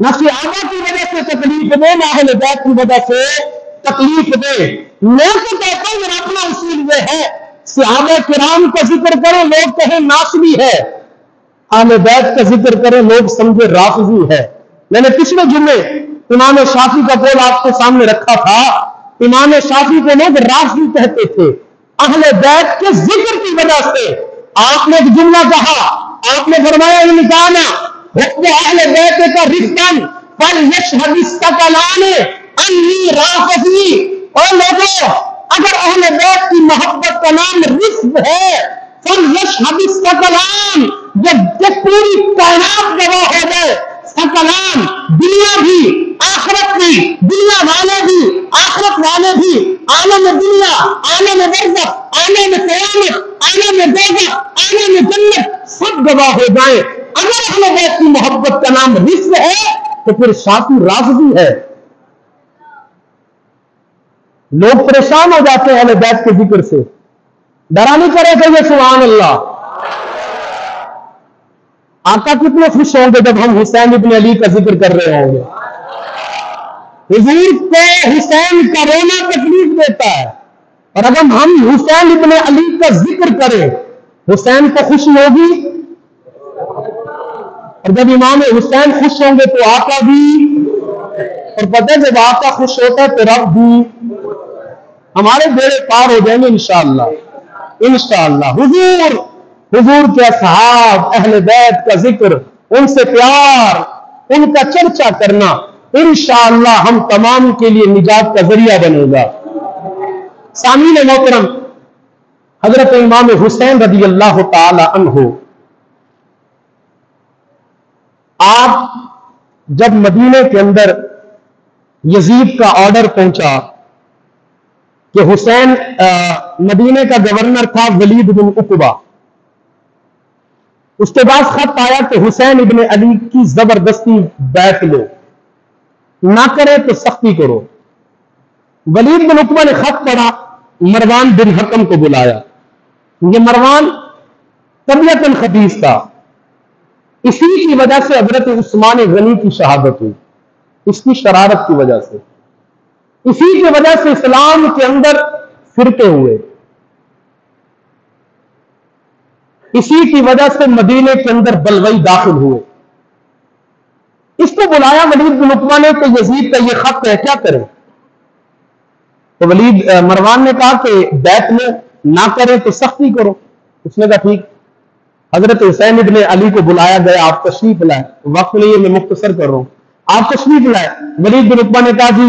نہ صحابہ کی وجہ سے تکلیف دے، نہ اہل بیت کی وجہ سے تکلیف دے۔ میں تو کہتا ہوں میرا اپنا اصول یہ ہے، صحابہ کرام کا ذکر کرو لوگ کہیں ناصبی ہے، اہل بیت کا ذکر کریں لوگ سمجھے رافضی ہے۔ میں نے پچھلے جمعے امام شافعی کا قول آپ کے سامنے رکھا تھا، امام شافعی کو لوگ رافضی کہتے تھے اہل بیت کے ذکر کی وجہ سے۔ آپ نے ایک جملہ کہا، آپ نے فرمایا ان کانا حکم اہل بیت کا رفقاً فلیشہد الثقلان انی رافضی۔ اور لوگوں اگر اہل بیت کی محبت کا نام رفق ہے فلیشہد الثقلان، جب پوری کائنات گواہ ہو جائے، ثقلان دنیا بھی آخرت بھی، دنیا والے بھی آخرت والے بھی، عالم دنیا عالم برزخ عالم قیامت عالم دوزخ عالم جنت سب گواہ ہو جائیں، اگر اہل بیت کی محبت کا نام رفق ہے تو پھر شافعی رافضی ہے۔ لوگ پریشان ہو جاتے ہیں اہل بیت کے ذکر سے، ڈرا نہیں کرے کہ یہ سبحان اللہ۔ آقا کتنے خوش ہوں گے جب ہم حسین ابن علی کا ذکر کر رہے ہوں گے۔ حضور کو حسین کا رونا تکلیف دیتا ہے، اور اگر ہم حسین ابن علی کا ذکر کریں حسین کو خوشی ہوگی، اور جب امام حسین خوش ہوں گے تو آقا بھی، اور پتہ ہے جب آقا خوش ہوتا ہے تو رب بھی، ہمارے بیڑے پار ہو جائیں گے انشاءاللہ انشاءاللہ۔ حضور کے اصحاب اہل بیت کا ذکر، ان سے پیار، ان کا چرچا کرنا انشاءاللہ ہم تمام کے لیے نجات کا ذریعہ بنے گا۔ سامعین محترم، حضرت امام حسین رضی اللہ تعالی عنہ، آپ جب مدینے کے اندر یزید کا آرڈر پہنچا کہ حسین، مدینے کا گورنر تھا ولید بن عقبہ، اس کے بعد خط آیا کہ حسین ابن علی کی زبردستی بیعت لو، نہ کرے تو سختی کرو۔ ولید بن عقبہ نے خط پڑھا، مروان بن حکم کو بلایا۔ یہ مروان طبیعتاً خبیث تھا، اسی کی وجہ سے حضرت عثمان غنی کی شہادت ہوئی، اس کی شرارت کی وجہ سے، اسی کی وجہ سے اسلام کے اندر فرقے ہوئے، اسی کی وجہ سے مدینے کے اندر بلوئی داخل ہوئے۔ اس کو بلایا ولید بن عقبہ نے کہ یزید کا یہ خط ہے، کیا کریں؟ تو مروان نے کہا کہ بیعت میں نہ کرے تو سختی کرو۔ اس نے کہا ٹھیک۔ حضرت حسین ابن علی کو بلایا گیا، آپ تشریف لائے، وقت نہیں میں مختصر کر رہا ہوں، آپ تشریف لائے۔ ولید بن عقبہ نے کہا جی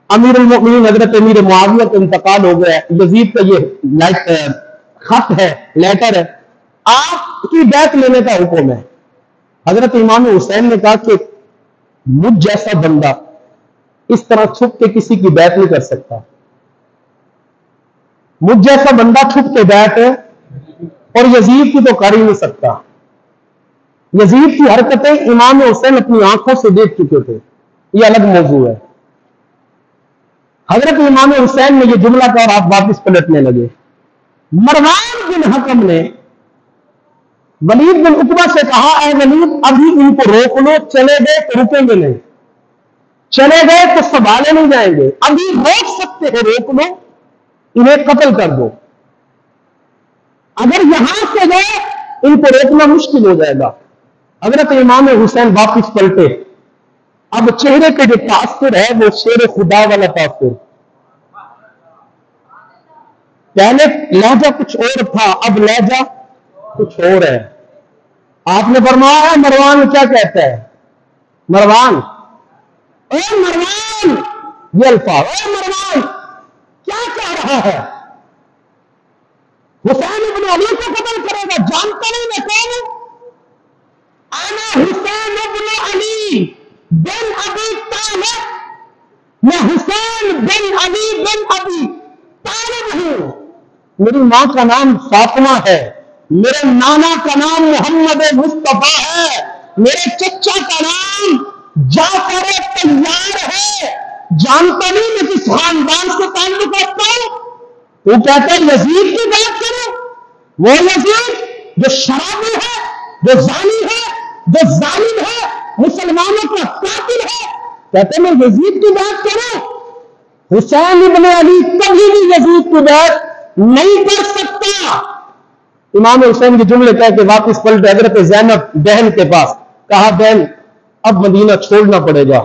امیر المؤمنین حضرت امیر معاویہ کا انتقال ہو گیا، یزید کا یہ خط ہے، لیٹر ہے، آپ کی بیعت لینے کا حکم ہے۔ حضرت امام حسین نے کہا کہ مجھ جیسا بندہ اس طرح چھپ کے کسی کی بیعت نہیں کر سکتا، مجھ جیسا بندہ چھپ کے بیعت ہے، اور یزید کی تو کر ہی نہیں سکتا۔ یزید کی حرکتیں امام حسین اپنی آنکھوں سے دیکھ چکے تھے، یہ الگ موضوع ہے۔ حضرت امام حسین نے یہ جملہ کہا اور آپ واپس پلٹنے لگے۔ مروان بن حکم نے ولید بن عقبہ سے کہا اے ولید ابھی ان کو روک لو، چلے گئے تو رکیں گے نہیں، چلے گئے تو سنبھالے نہیں جائیں گے، ابھی روک سکتے ہو، روک لو، انہیں قتل کر دو۔ اگر یہاں سے گئے ان کو روکنا مشکل ہو جائے گا۔ حضرت امام حسین واپس پلٹے، اب چہرے کے جو تاثر ہے وہ شیر خدا والا تاثر، پہلے لہجہ کچھ اور تھا، اب لہجہ کچھ اور ہے۔ آپ نے فرمایا مروان کیا کہتا ہے؟ مروان، اے مروان، یہ الفاظ، اے مروان کیا کہہ رہا ہے؟ حسین ابن علی کو قتل کرے گا، جانتا نہیں میں کون ہوں؟ انا حسین ابن علی بن ابی طالب، میں حسین بن علی بن ابی طالب ہوں، میری ماں کا نام فاطمہ ہے، میرے نانا کا نام محمد مصطفیٰ ہے، میرے چچا کا نام جعفر طیار ہے، جانتا نہیں میں کس خاندان سے تعلق رکھتا ہوں؟ وہ کہتا ہے یزید کی بات کرو، وہ یزید جو شرابی ہے، جو زانی ہے، جو ظالم ہے، مسلمانوں کا قاتل ہے. کہتے میں یزید کی بات کروں. حسین ابن علی کبھی بھی یزید کی بات نہیں کر سکتا. امام حسین کے جملے کہہ کے واپس پلٹے حضرت زینب بہن کے پاس. کہا بہن اب مدینہ چھوڑنا پڑے گا.